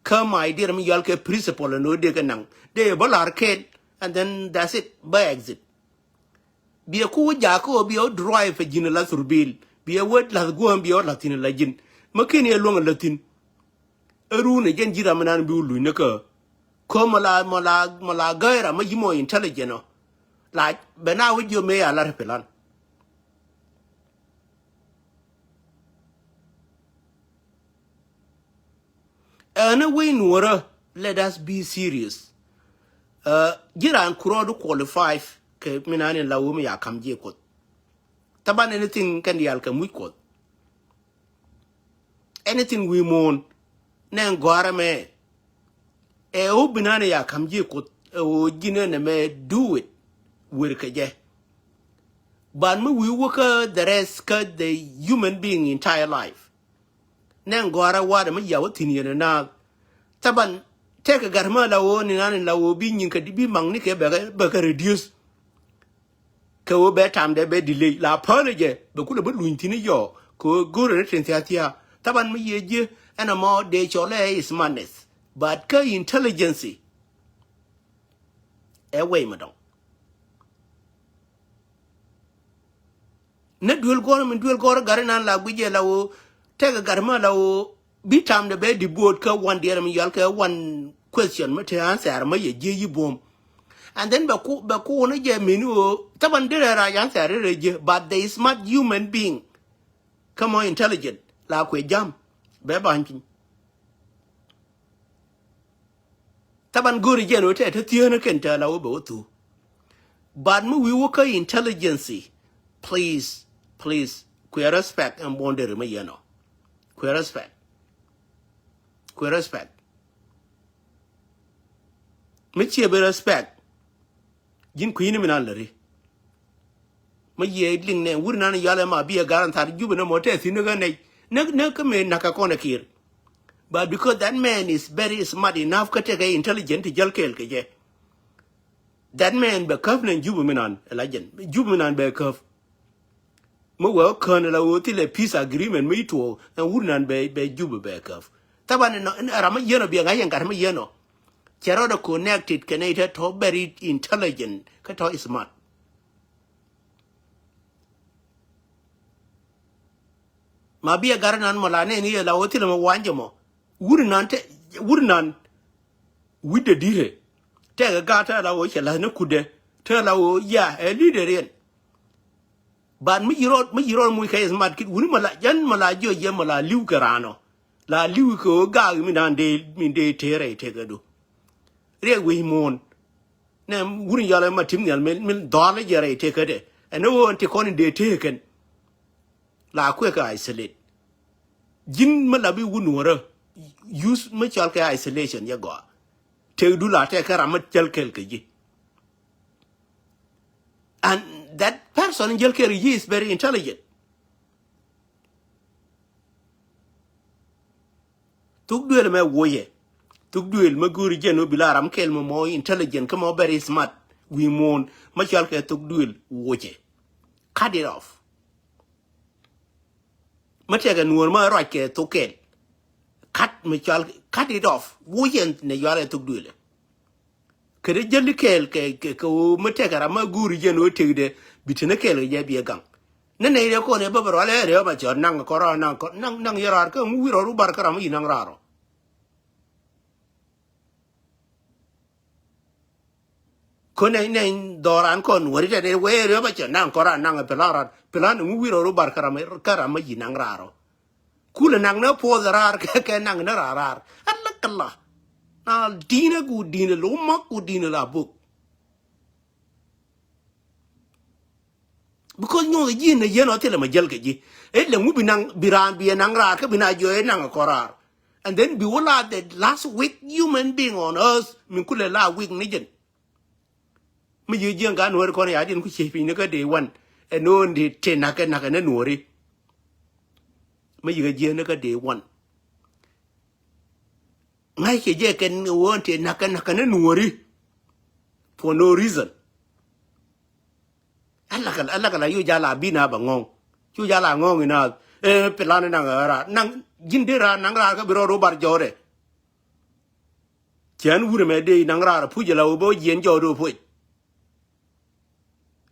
come idea me yal ke principle no de ganang de bol arcade and then that's it by exit be a ku ja ko be o drive jin la surbil be a word la go be o latin la jin makini e long latin eru ne gen jira manan bi ulu ne ka ko mala gaira ma yimo intelligent no like bena with you me ala repelan anyway nuora let us be serious jiran kuro do qualify ke minane lawo me ya kam je ko taban anything kan yal ka mu ko anything we mourn nen gwara me o binane ya kam je ko o jine ne me do it wir ke je but we work the rest ka the human being entire life nen gwara wada me ya watin yana na taban take garma lawo ni nan lawo bi nyin ka dibi mang ni ke be ka reduce ka wo be time de be delay la apology be ku le be luntini yo ko go re tentia taban me yeje ana mo de chole is madness but ka intelligence e way madam ne duel gor garana la guje lawo take garma lawo bi time de be di board ka one day me yal ka one question me te answer me yeje yi bom and then ba ku ne je menu taban dire ra answer re je but they smart human being come on intelligent la ku jam be banking taban gori je no te tiene kenta la wo bo tu but we work intelligence please ku respect and bonder me yano ku respect me che be respect jin ku ni minan lari me ye ling ne wur nan yale ma bi garantar jubu na mote sinu ga ne ka me na ka kona kir but because that man is very smart enough ka take intelligent jalkel ke je that man be kaf ne jubu minan elajen jubu minan be kaf mo wa kan la woti le peace agreement me to and wur nan be jubu be kaf taban no rama yeno bi ga yen gar me yeno chero da connected connected to very intelligent ka to smart ma bi gar nan mo la ne ni la woti le mo wanje mo wur nan with the dire te ga ta la wo chela ne kude te la wo ya e leader yen ban mi yiro mu kai smart kid wuri mala jan mala jo je mala liu karano la liu ko ga mi nan de tere te ga do re we mon ne wuri yala ma tim nyal men dole jere te ka de eno won te kon de te ken la ku ka isolate jin mala bi wunura use ma chal ka isolation ya go te du la te ka ramat chal kel ke ji and that person in Jalker is very intelligent. Tuk duel me woye. Tuk duel me guri jeno bilaram kel me more intelligent, come on very smart. We mourn machalke tuk duel woye. Cut it off. Machaga nuorma rake token. Cut it off. Woye ne yale tuk duel. Kere jeli kel ke ko matekara ma guri jeno tegde bitene kel ya bi gang ne re ko ne babaro ale re ba jor nang ko ra nang yarar ko mu wiro ru bar karam yi nang raro ko ne doran ko wori de we re ba jor nang ko ra nang pelan mu wiro ru bar karam yi nang raro kula nang na po zarar ke nang na rarar Allah na dina gu dina lo mak gu dina la book because no the yin ye no tele ma jel ke ji e le mu binang biran bi nang ra ka bina jo e nang korar and then be wala the last week human being on earth min kule la week ni jen mi ye jeng ga no ko ya din ku che pi ne ka day one e no ndi te na ka ne nuori mi ye jeng ne ka day one ngai ke je ken won te na ka ne nuori for no reason Allah kala yu jala bina bangong yu jala ngong ina pelane nang ara nang jindira nang ra ka biro ro bar jore Chan would me day nangra pujala bo yen jodo put.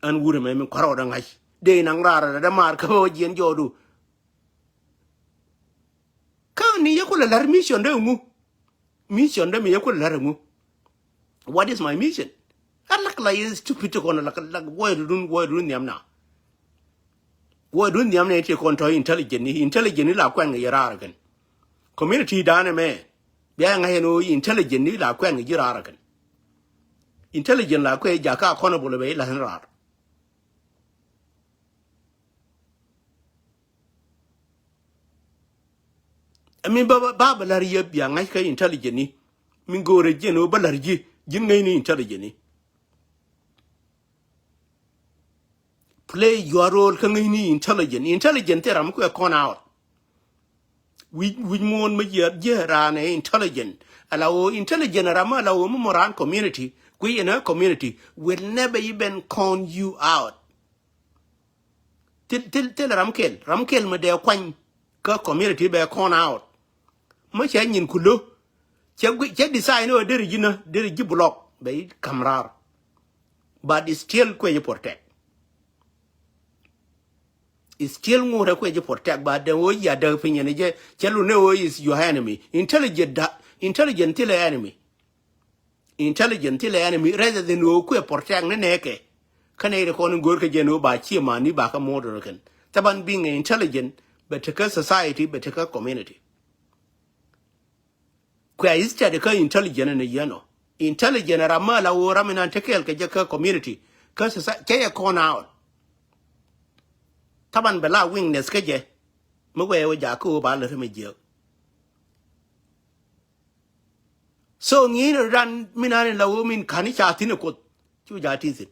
And would me crowdang day nangra the mark yen jodo. Kan ni yakula lar mission de mu. Mission de me yakula lar mu. What is my mission? I look like stupid to go like why do them now? Why do them nature control intelligent la quang yaragan? Community dana me. Biang I know intelligent la quang yaragan. Intelligent la que jaka honorable way la rar. I mean Baba Laria biang I intelligent. Mingo regino balarji, jingani intelligent. Play your role kangini intelligent. Intelligent teram ko con out. We mourn me yeran intelligent. Allow intelligent rama allow moran community. We in a community will never even con you out. Till Ramkel me de kwan ka community be con out. Much in kulo. Check design or deri block by camera. But it's still quite protect. It's still more a question protect, but the way you are doing it, Chaluno is your enemy. Intelligent till enemy. Intelligent till enemy rather than no queer protect the neck. Canada calling Gurkajano by Chiamani Baka Moderakan. Taban being intelligent, but take a society, but take a community. Quay is Chadaka intelligent and a yano. Intelligent Ramala or Raminan Tekel Kajaka community. Cause Kaya corn out. Taban bela wing ne skeje mwe we jaku ba le me je so ni ran minane la wo min kani cha tin ko chu ja ti sin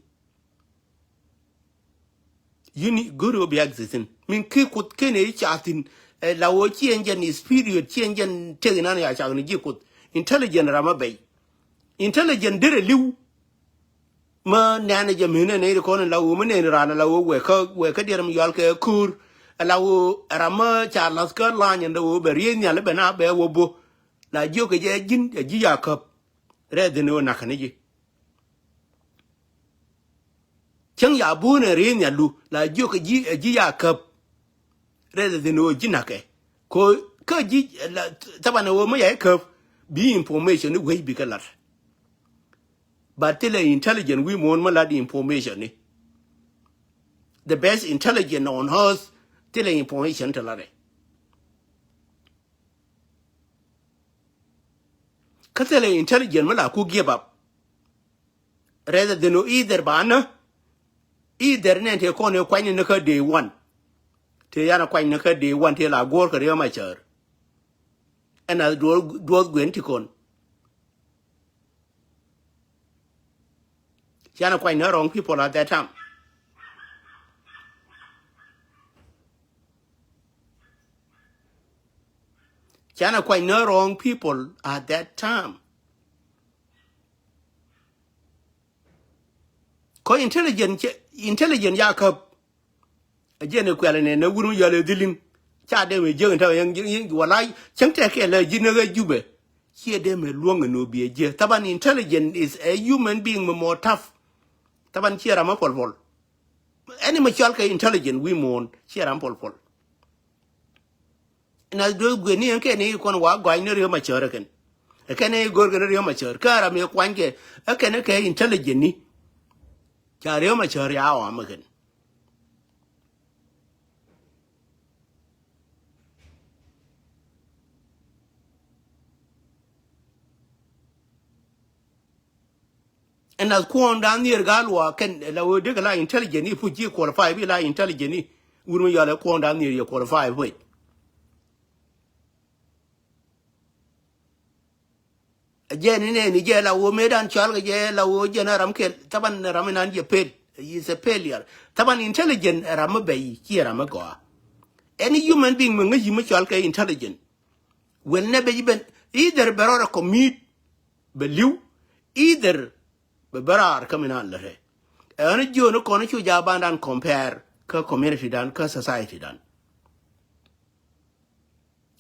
yuni guru bi existing min ki ko kene cha tin la wo chi enjen is period chi enjen te na ya cha ni ji ko intelligent rama bay intelligent dire liu ma nana jamina ne ko na lawo mene rana lawo we ka diram yal ke kur lawo rama cha las ka la nyen do be ri nya le be na be wo bo la jo ke je jin ji ya kap re de no na khane ji chang ya bu ne ri nya lu la jo ke ji ya kap re de no ji na ke ko ka ji ta ba na wo ma ya kap bi information we bi ka lar. But tell intelligent we want maladi information. The best intelligent on earth tell information to lare. Katele intelligent mala ku give up. Rather than no either bana either nente kone kwani naka day one. Te yana kwani naka day one te la gor kare ma char. And I do gwentikon. Chana quite no wrong people at that time. Chana quite no wrong people at that time. Ko intelligent Jacob. Again, a quellen and no woman yellow dealing. Chade with young and walai, Chantake la Jinaga Jube. Here them a long and no be a jeer. Taban intelligent is a human being more tough. Taban cheer am pol. Any machalka intelligent we mourn, cheer am pol. And I do Gwini and Kenny con walk going near your mature again. A canny go near your mature, car me a quanke, a canake intelligent. Chario mature hour am again. And as Kwan down near Galwa can allow Digala intelligent, if you qualify, be like intelligent, wouldn't you have Kwan down near your qualify weight? Again, in any jail, I will made and Charlie jail, I will general Taban Ramanan, you paid, is a failure. Taban intelligent, Ramabay, here Ramagoa. Any human being, when you make intelligent, will never even either Barora commute, believe, either. Berar coming on the hay. And you no conichu jaban and compare ka community dan ka society dan.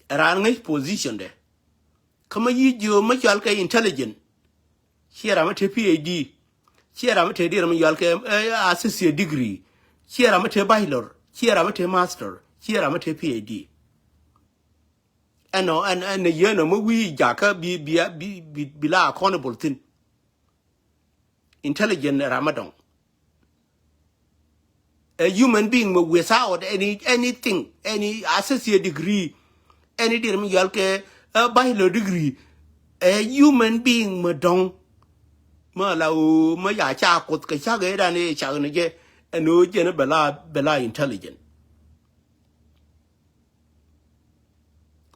Rangish position there. Come you much intelligent. Chia mate PhD. Chia mate dear Yalke associate degree. Chia mate bachelor. Chia mate master. Chia mate PhD. And no and the year no we jaka be la accountable thing. Intelligent Ramadan. A human being without anything, any associate degree, any dear Yalke a bachelor degree. A human being madong. Ma lau ma ya cha kot ka cha ga da ne cha ne je no je ne bela intelligent.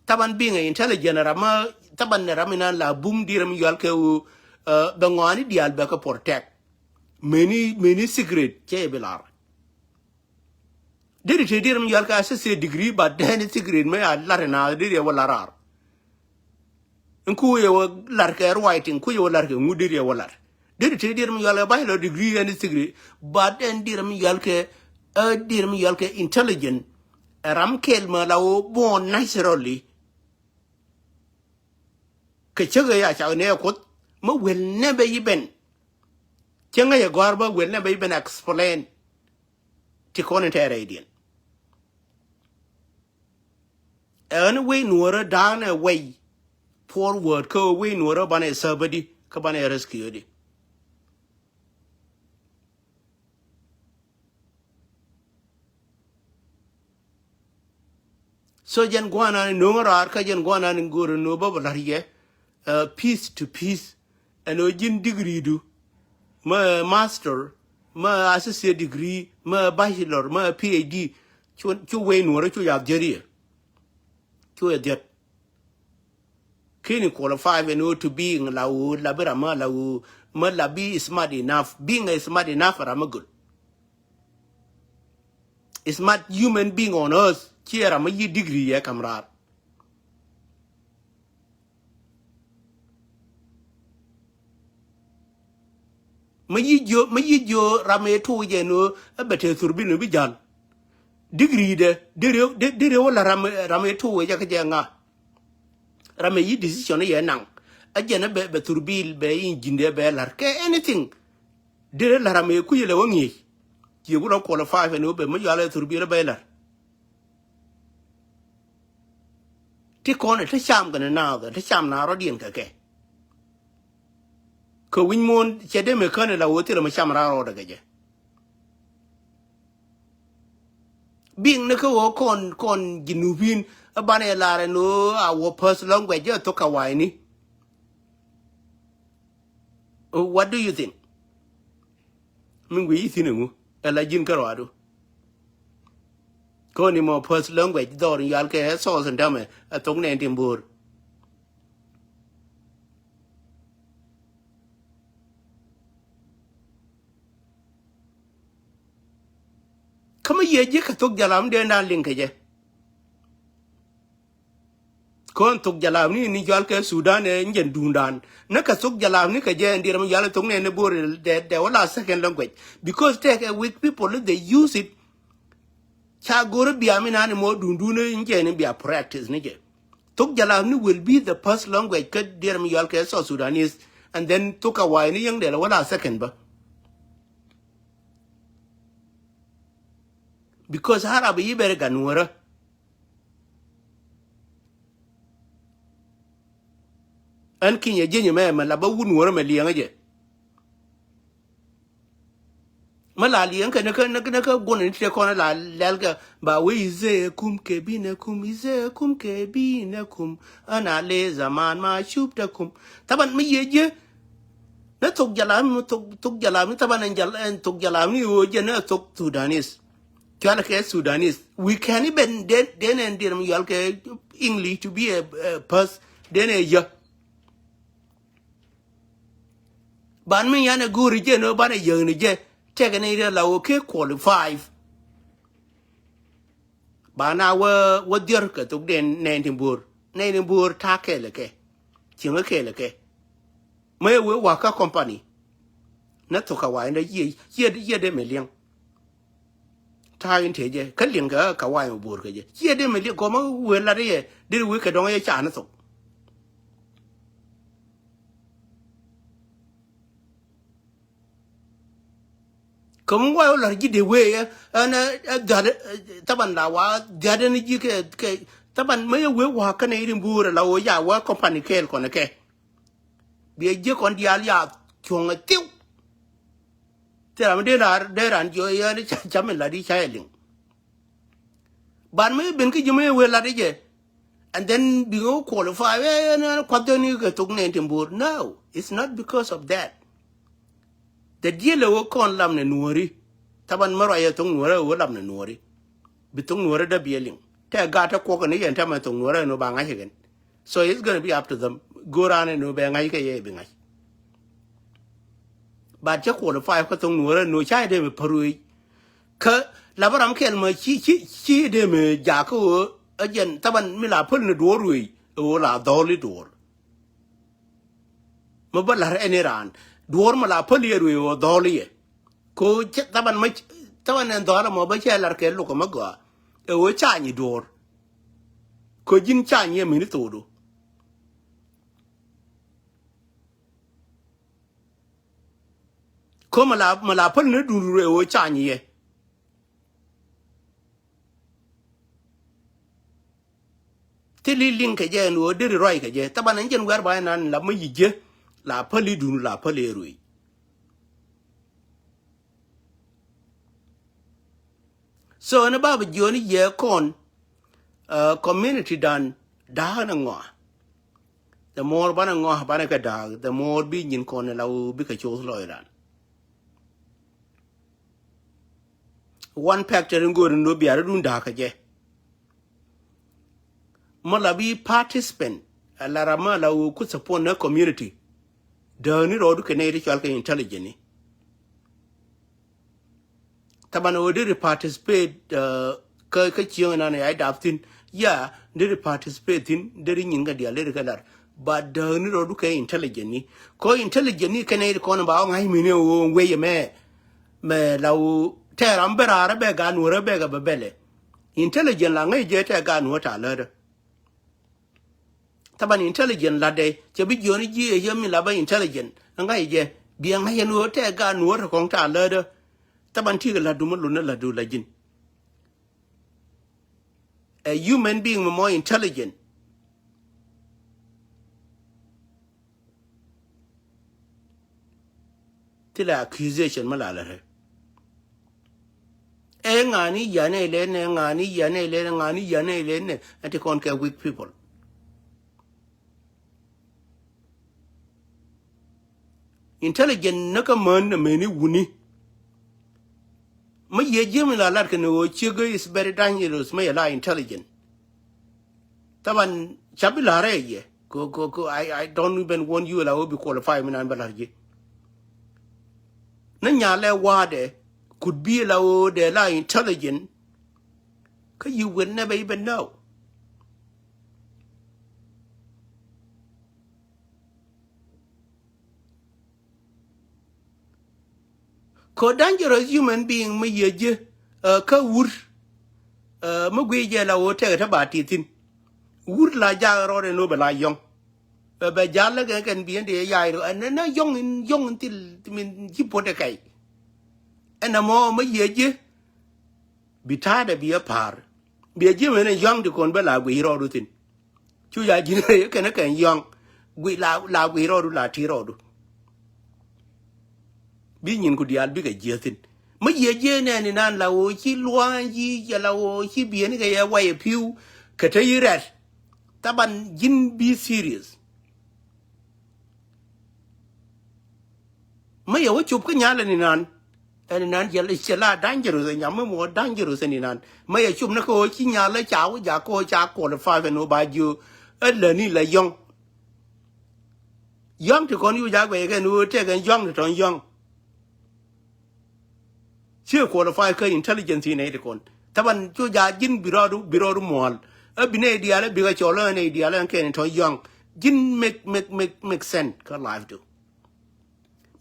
Taban being intelligent rama taban ne ramina la boom diram yal ke u bangwani dial ba ka protect many secret che belar. Did it diram yal ka say degree but then secret me a larena did ya wala rar. Nku yo lar ka writing ku yo lar ke ngudi ya wala. Did it dear me yal a degree and degree, but then dear me yalke intelligent, a ram kelma lao born naturally. Kachaga ya neokot, ma will never even. Changa ya garba will never even explain Ticonita radiant. Anyway, Nuera down away. Poor word, go away, Nuera bane somebody, cabane rescued. So jan guana no arka jan guana and guru no babalarie piece to piece and ojin degree do ma master ma associate degree ma bachelor ma PhD chu way no chu ya jeri chu ya jet kini qualify and to being la labira ma la be smart enough being a smart enough for am good smart human being on earth here ma yi degree ya kamrar ma yi jo rame to je no abete turbinu bijan degree de wala rame to ya ka jenga rame yi decision ye nang ajena be turbil be injinde be lar ke anything de la rame ku yele wangi you go qualify and be ma yale turbil be lar ti kon te cham gana na ga te cham na rodien ka ke ko win mon chede me kan la wote la ma cham ra ro daga je bing ne ko kon ginubin abane la re no our personal language to ka wai ni what do you think min wi thinu ala jin ka ro ko ni mo personal language do ri yal ke so san dame tong ne timbur kama yeje ka tok jalam de na link je kon tok jalam ni yal ke Sudan e njen dundan na ka tok jalam ni ka je ndiram yal tok ne bor de wala second language because take a weak people they use it cha goro biamina ni mo dundune nje ni bia practice ni je tok jalam ni will be the first language ka ndiram yal ke so Sudanese and then tok awai ni yang de wala second ba because Arab ibere ganwara an kinya jenye me la ba wun wora me lianga je mala lianga na ka gonin te kona la lalga ba we ze kum ke bine kum ize kum ke bine kum ana le zaman ma shubta kum taban me yeje na tok jalam taban en tok jalam ni o je na tok Sudanese Kala ke Sudanese. We can even then and them you English to be a person then a ya. Ban me yana go rije no ban a young je take an area la okay qualify. Bana what dear ka took den Nainbur take leke. Chinga ke leke. May we work a company. Not took a wine a year de million. Time teje kalinga kawai bur ke je ye de me ko ma we la de de we ka don ye cha na so Kamu wa la ji de we ana da taban la wa da ni ji ke taban me we wa ka ne rin bura la o ya wa company kel kon ke bi je kon dial ya chong tiu te ra me de ran jo ya ni cha me la di cha elin ban me ben ke je me we la de je and then be go qualify na kwado ni ke tuk ne timbur. No, it's not because of that. The deal wo kon lam ne nuori taban maro ya tung nuora wo lam ne nuori bitung nuora da bieling te gata ko ne yen tama tung nuora no ba ngai gen. So it's going to be up to them. Go ran no be ngai ke ye be ngai ba che qualify ko tung nuora no chai de me parui ka labaram kel ma chi de me ja ko again taban mi la pul ne dorui o la doli dor mo ba la ene ran dor ma la pul ye o doli ko taban ma taban en dor mo ba che lar ke lu ko ma go e o cha ni dor ko jin cha ni mi ni to do ko ma la pul ne duru o cha ni ye tili link je no de roi ke je taban en jen wer ba nan la ma yije la pali dunu la pali roi so na ba joni ye kon community dan da na ngo the more bana ngo bana ka da the more bi nyin kon la u bi ka cho lo ran one factor ngo no bi ara dun da ka je malabi participant la rama la u ku support na community da ni ro du ke ne ri chal ka intelligent taban o de participate ka chiang na ne ai daftin ya de participate in de rin ga dia le ga lar ba da ni ro du ka intelligent ni ko intelligent ni ke ne ko na ba ngai mi ne o we ye me la u te ram bera be ga nu re be ga bele intelligent la ngai je te ga nu ta le taban intelligent la de che bi joni ji ye mi la ba intelligent ngai je bi ngai nu te ga nu re kong ta le de taban ti la du mo lu na la du la jin a human being more intelligent till accusation malala re e ngani yane le ne ngani yane le ngani yane le ne ati kon ka weak people intelligent naka man na meni wuni ma ye jemi la lat kan o chigo is very dangerous ma la intelligent taban chabila re ye ko I don't even want you la obi qualify me nan balarje na nyale wade could be la o de la intelligent cause you will never even know ko dangerous human being ma ye je ka wur ma gwe je la o te ta ba ti tin wur la ja ro de no ba la yong ba ja la ga kan bien de ya ro an na yong til min ji po de kai ana mo ma ye je bi ta de bi a par bi je me ne yong de kon ba la gwe ro ru tin chu ya ji ne ke na kan yong gwe la gwe ro ru la ti ro ru bi nyin ku dial bi ga je tin ma ye je ne ni nan la o chi luan ji ya la o chi bien ga ya wa ye piu ka ta yirat taban jin be serious ma ye wo chup ka nyala ni nan ya le chela dangerous nya mo dangerous ni nan ma ye chup na ko chi nyala cha wo ja ko cha ko le fa no ba ju le ni la yong to kon yu ja gwe ga no te ga yong to yong chưa qualify ka intelligence ne de kon taban chu ja jin birodu mol bine diale biga cholo ne diale ken to young jin make sense ka life do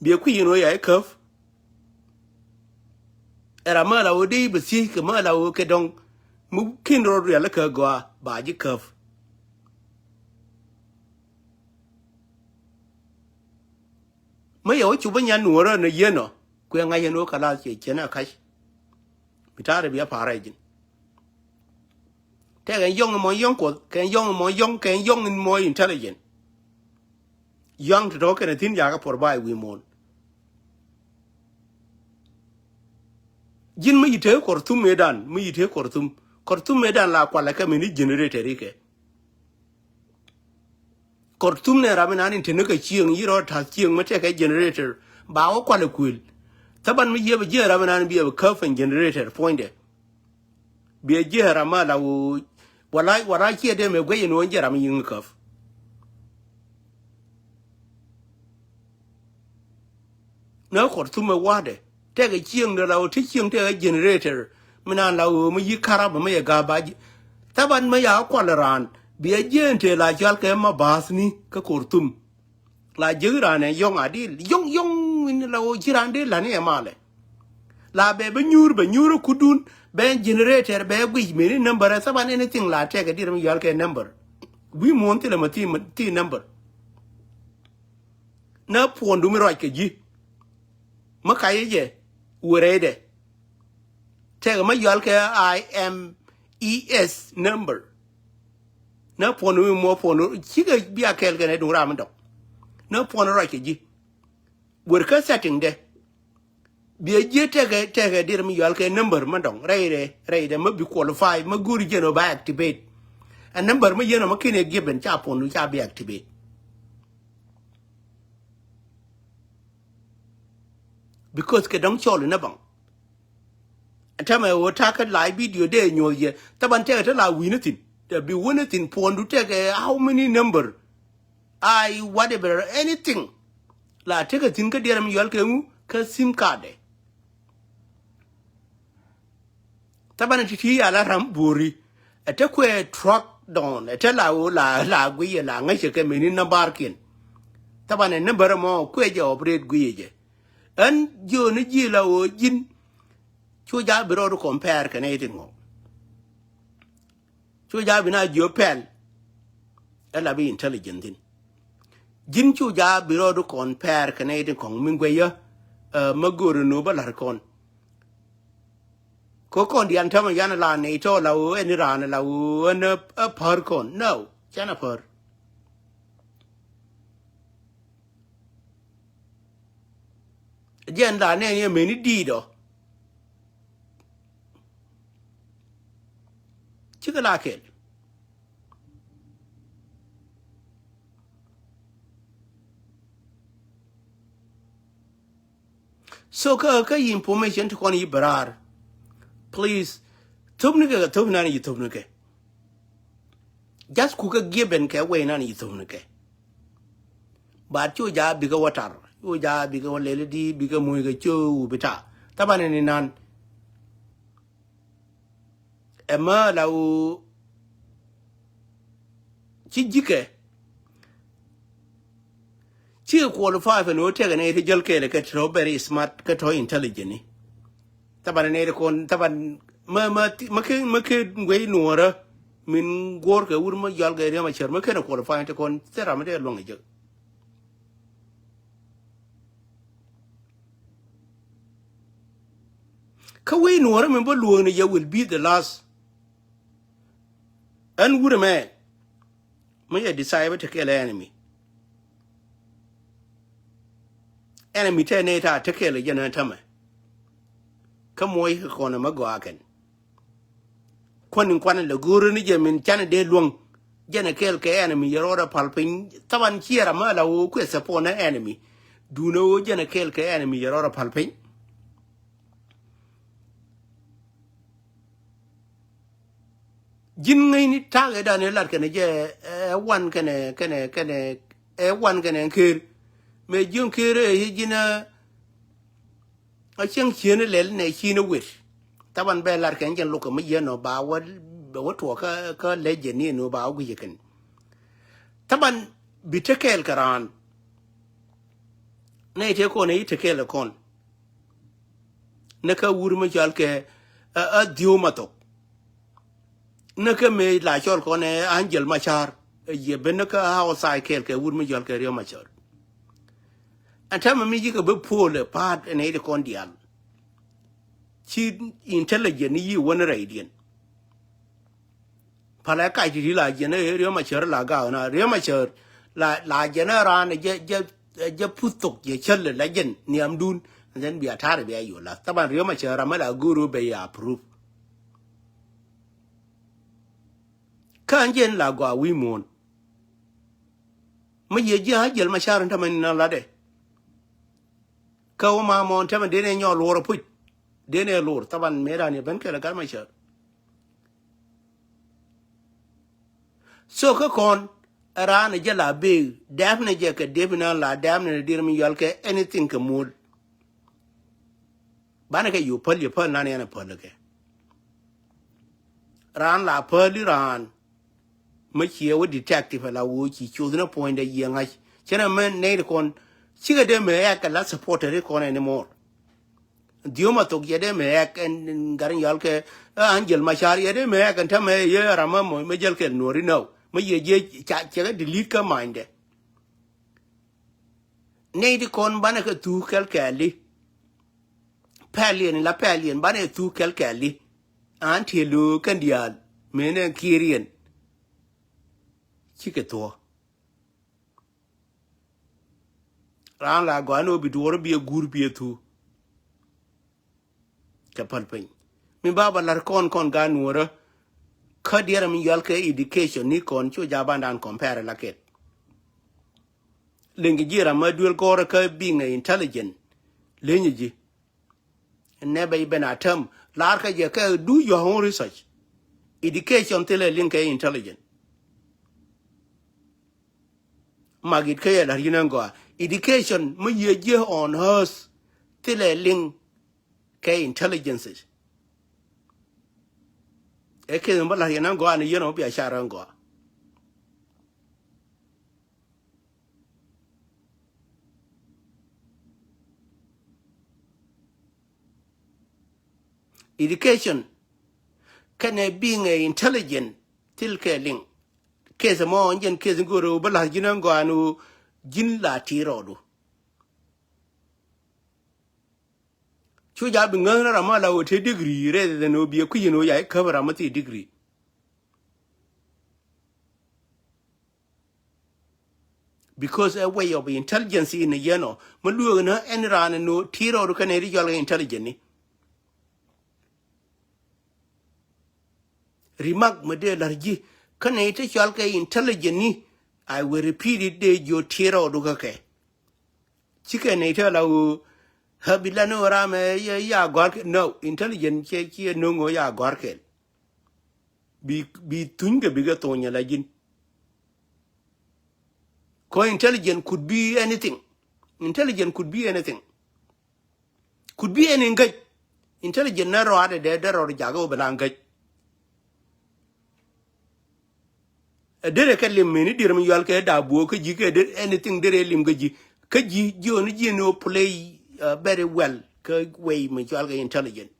bi ku yino ya curve era mala o di bi si ka mala o ke dong mu kin ro ya la ka go ba ji curve ma yo chu ba nya nuora ne yeno ku nga yeno kala che chena kai bitare bia parajin te ga yong mo yong ko ken yong mo intelligent young to talk and thin yaga por bai we mon jin mi te kortum medan la kwala ka mini generator ke kortum ne ramina ni tin ka chieng yiro ta chieng mate ka generator ba o kwala kul taban mi yebe je ramina ni biye ka fan generator point biye je rama la wo wala ki de me gwe no je ram yin ka na kortum me wade te ka chieng de la o ti chieng te ka generator mina la wo mi yikara ba me ga ba taban me ya kwala ran biya gente la jal ke ma basni ka kortum la jirane yong adil yong in la o jirande la ne male la be nyur kudun be generator be gwi me number saban anything la take dir mi yal ke number we monte le mati number na pondu mi roke ji makaye je urede take ma yal ke IMES number na ponu mo ponu chiga bia kel gane du ram do na ponu ra ke ji wor ka setting de bia je tege dir mi yal ke number ma dong reide ma bi qualify ma guri jeno ba activate a number ma yeno ma kine given cha ponu cha bi activate because ke dong chol na bang atama wo ta ka live video de nyoye taban tege ta la winatin there be one thing pondu take how many number I whatever anything la take a thing ka diaram yol ke mu ka sim card tabana ti ala ram buri ate ko truck down ate la gwi la ngache ke meni na barkin tabana number mo ko je operate gwi je an jo ni ji la o jin chu ja biro to compare kan anything mo chu ja bina jo pel ela bi intelligent din jin chu ja biro do compare kanade kong mingwe ya magoro no balar kon ko kon dian tama yana la ne to la o eni ran la o en a par kon no chana par jen la ne ye meni dido chikala kel so ka information to kon ibrar please tubna ni tubna ke just ku ka given ke we na ni tubna ke ba chu ja bi ga watar chu ja bi ga lele di bi ga mu ga chu bita tabane ni nan ema la u chi jike chi qualify for no te ne te jel ke le ke tro very smart ke to intelligent ni taban ne kon taban ma ke we nuora min gor ke ur ma jal ga re ma cher ma ke na qualify te kon tera ma de long je ka we nuora min bo luo ne you will be the last and would man may decide to kill enemy teneta to kill a genetama come away on a magoaken quan the guru ni jamin chana de long jena kill ke enemy your order palping taban chiera mala o quest upon an enemy do no jena kill ke enemy your order palping jin ngay ni tage da ne lar kene je wan kene wan kene kir me jun kire hi jina a cheng chien le ne chino wit taban be lar ken jen luko me yeno ba wa to ka le je ni no ba gu yeken taban bitekel karan ne te ko ne tekel kon ne ka wur ma jal ke a dio mato naka me la chol ko ne angel machar ye benaka how sai kel ke wur mi jol ke rio machar and time me you go pull a part and 8 condial. She intelligent you one radiant. Palaka la general mature laga na real mature la general je putok je chell legend niam dun and then be a tarry be you la taban real mature amala guru be approve. Kanjen la gwa wi mon. Ma ye ja jel ma sharan taman na la de. Ka ma mon taman de ne nyo lor put. De ne lor taban mera ne ban ka la ma shar. So ka kon ara ne jela be dafne je ka defna la damne dir mi yal ke anything ka mul. Bana ka you pal na ne na pal ke. Ran la pal ran. Much here with detective la wuchi chosen point a young eye. Gentlemen, nail con, chiga de meak and not support a recon anymore. Dioma took yede meak and Garin Yalke, Angel Machar yede meak and tame ye ramamo, Majalke Nueri no. May ye chat delete her mind. Nade con banaka two calcali. Pallian la pallian, banner two calcali. Auntie Luke and Yal, men and Kirian. Chikator. Ran la guano be to be a good beer too. Capalpin. Me baba larcon con ganwara. Kadiera mi yalke education ni con chu jabandan compare like it. Lingijira madual goraka being intelligent. Lineage. And never even a term. Larka jaka do your own research. Education till a link intelligent. Magit kaya la hinango education mu ye on hers till a link kay intelligences e ke mbala hinango an yeno bi asharango education can being a intelligent till ke link case mo njen case ngoro bala hinango anu jin la tirodu Chuja bingana ramala wote degree rather than obi a queen ya cover amati degree. Because a way of intelligence in a yano, Maluana and ran no tiro canary yoga intelligent. Remark Made Largi, canate yalka intelligent. I will repeat it de your tiro dugake. Chicken eater Habilano rame ya gork no intelligent che no ya gorkel. Be tunga bigger tonya lagin. Co-intelligent could be anything. Intelligent could be anything. Could be any good. Intelligent narrow at a dead or jago belangaj. A delicately many dear me yalka da book, you did anything there limgaji. Kaji, you no play very well, way mutual intelligent.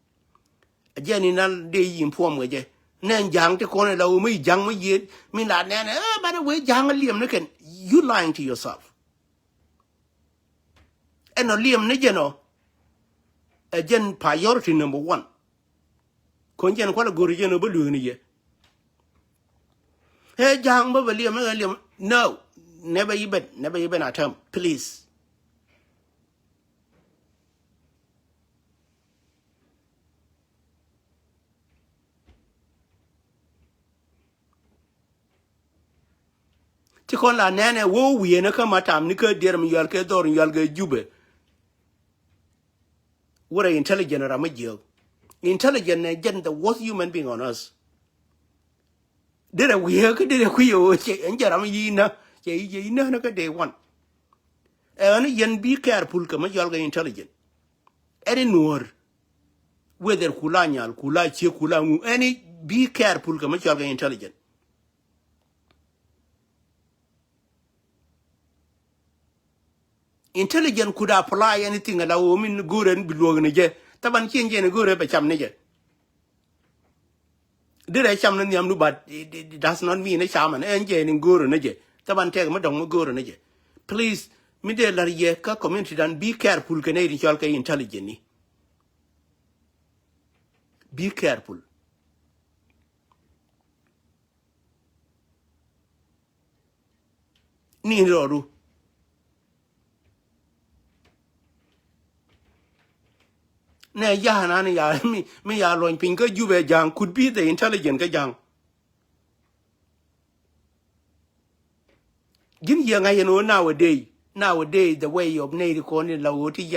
A genuine day inform with you. Nan jang to corner low me, jang me yet, me not nan, by the way, jang Liam Nicken, you lying to yourself. And no Liam Nigeno, a gen priority number 1. Conjan quite a good general balloon ye. Hey, jang, but Liam, no, never even a term, please. Tikon la nane wo we na kama tam nika dear mi yalke dor yalge jube. What a intelligent ramajo. Intelligent and gen the worst human being on us. Did a we did a queer and jaramina, ye no day one. And yen be careful kama yalga intelligent. Any noor whether kulanyal, kulachi, kulangu, any be careful kama yalga intelligent. Intelligent could apply anything at a woman good and below Nije. Taban change and good at Cham Nije. Did I cham in the Amnu, but it does not mean a shaman and Jane in Guru Nije. Taban take Madame Guru Nije. Please, mi de la ye ka community dan be careful ke ne ri chol ke intelligent ni be careful ni ro ne ya na ne ya mi ya loin pin ka ju be jang could be the intelligent ka jang gin ye nga ye no nowadays the way of ne ko ni la wo ti